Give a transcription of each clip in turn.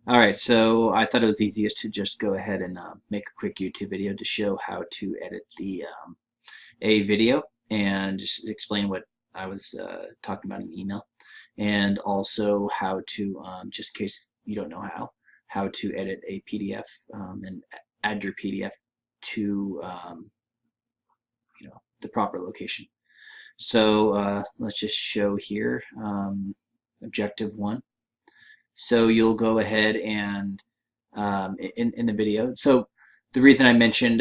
All right, so I thought it was easiest to just go ahead and make a quick YouTube video to show how to edit a video and just explain what I was talking about in the email, and also how to, just in case you don't know how to edit a PDF and add your PDF to the proper location. So let's just show here Objective 1. So you'll go ahead and in the video. So the reason I mentioned,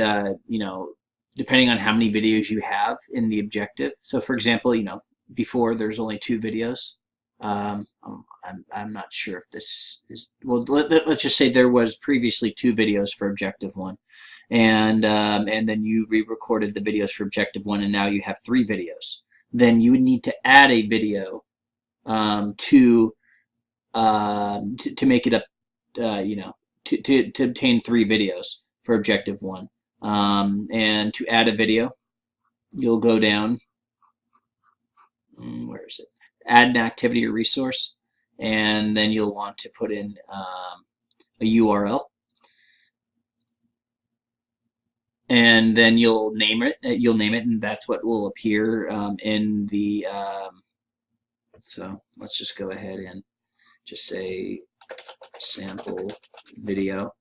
depending on how many videos you have in the objective. So for example, before there's only 2 videos. I'm not sure if this is, well, let's just say there was previously 2 videos for Objective 1. And then you re-recorded the videos for Objective 1, and now you have 3 videos. Then you would need to add a video to make it up, to obtain 3 videos for Objective 1. And to add a video, you'll go down, where is it? Add an activity or resource, and then you'll want to put in a URL. And then you'll name it, and that's what will appear in the, so let's just go ahead and just say sample video,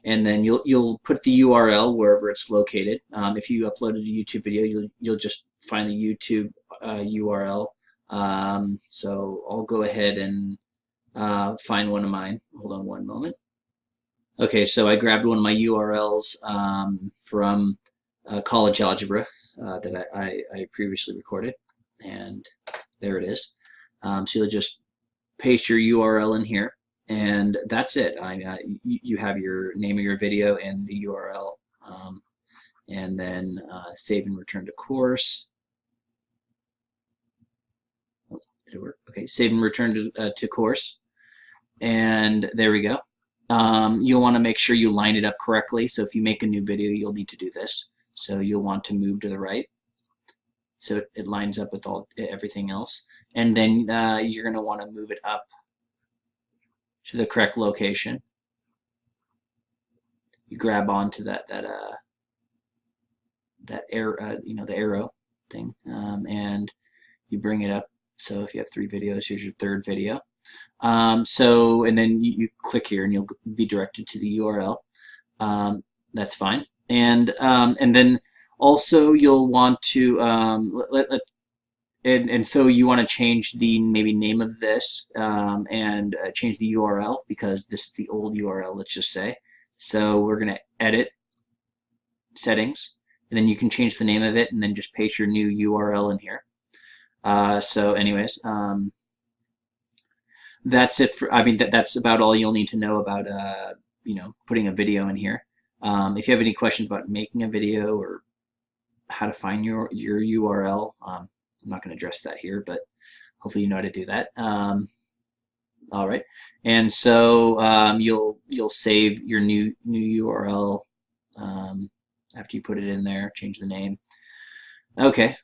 and then you'll put the URL wherever it's located. If you uploaded a YouTube video, you'll just find the YouTube URL. So I'll go ahead and find one of mine. Hold on one moment. Okay, so I grabbed one of my URLs from College Algebra that I previously recorded, and there it is. So you'll just paste your URL in here, and that's it. You have your name of your video and the URL, and then save and return to course. Oh, did it work? Okay, save and return to course, and there we go. You'll want to make sure you line it up correctly. So if you make a new video, you'll need to do this. So you'll want to move to the right, so it lines up with everything else. And then you're going to want to move it up to the correct location. You grab onto that arrow, the arrow thing, and you bring it up. So if you have 3 videos, here's your 3rd video. And then you click here, and you'll be directed to the URL. That's fine. And then also you'll want to and so you want to change the name of this, and change the URL, because this is the old URL, let's just say. So we're going to edit settings, and then you can change the name of it, and then just paste your new URL in here. So anyways, that's it for, that's about all you'll need to know about putting a video in here. If you have any questions about making a video or how to find your URL, I'm not going to address that here, but hopefully you know how to do that. All right, and so you'll save your new URL after you put it in there, change the name. Okay.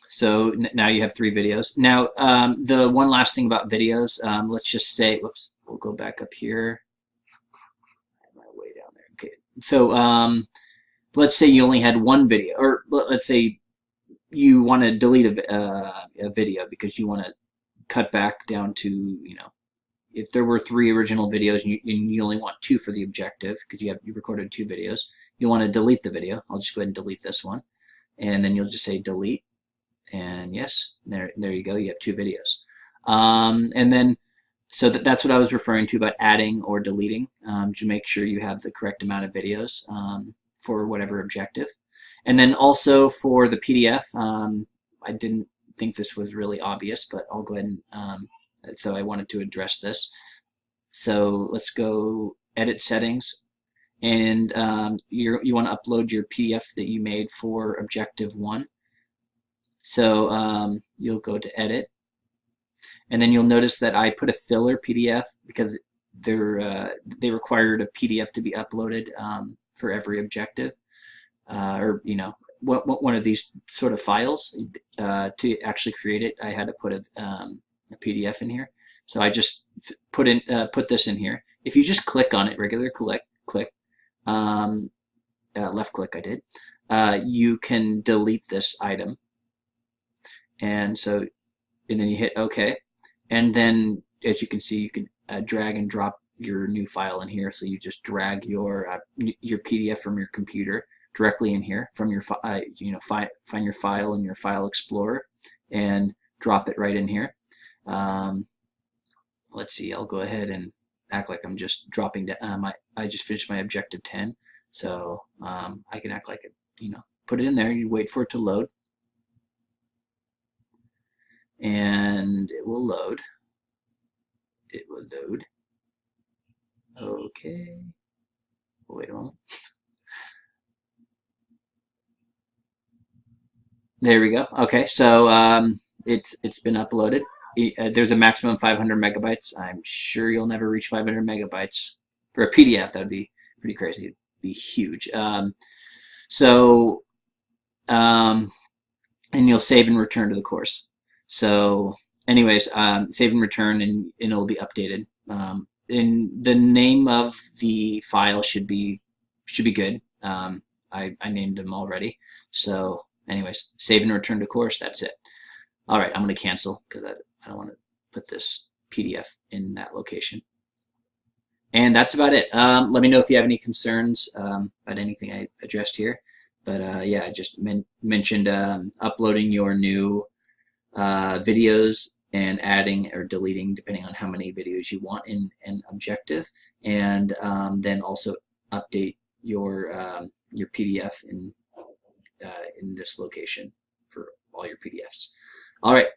So now you have 3 videos. Now, the one last thing about videos, let's just say, whoops, we'll go back up here. I have my way down there. Okay, so let's say you only had 1 video, or let's say you want to delete a video because you want to cut back down to, if there were 3 original videos and you only want 2 for the objective because you recorded 2 videos, you want to delete the video. I'll just go ahead and delete this one, and then you'll just say delete. And yes, there you go. You have 2 videos. And then, so that's what I was referring to about adding or deleting, to make sure you have the correct amount of videos for whatever objective. And then also for the PDF, I didn't think this was really obvious, but I'll go ahead and, so I wanted to address this. So let's go edit settings, and you want to upload your PDF that you made for Objective 1. So you'll go to edit, and then you'll notice that I put a filler PDF because they required a PDF to be uploaded for every objective, or one of these sort of files. To actually create it, I had to put a PDF in here. So I just put this in here. If you just click on it, regular click, left click I did, you can delete this item. And so, and then you hit OK. And then, as you can see, you can drag and drop your new file in here. So you just drag your PDF from your computer directly in here from your find your file in your File Explorer and drop it right in here. Let's see. I'll go ahead and act like I'm just dropping down. I just finished my Objective 10, so I can act like it. Put it in there. You wait for it to load, and it will load. It will load. Okay. Wait a moment. There we go. Okay, so it's been uploaded. There's a maximum 500 megabytes. I'm sure you'll never reach 500 megabytes for a PDF. That'd be pretty crazy. It'd be huge. And you'll save and return to the course. So, anyways, save and return, and it'll be updated. And the name of the file should be good. I named them already. So, anyways, save and return to course. That's it. All right, I'm going to cancel because I don't want to put this PDF in that location. And that's about it. Let me know if you have any concerns about anything I addressed here. But yeah, I just mentioned uploading your new videos and adding or deleting, depending on how many videos you want in Objective, and then also update your PDF in this location for all your PDFs. All right.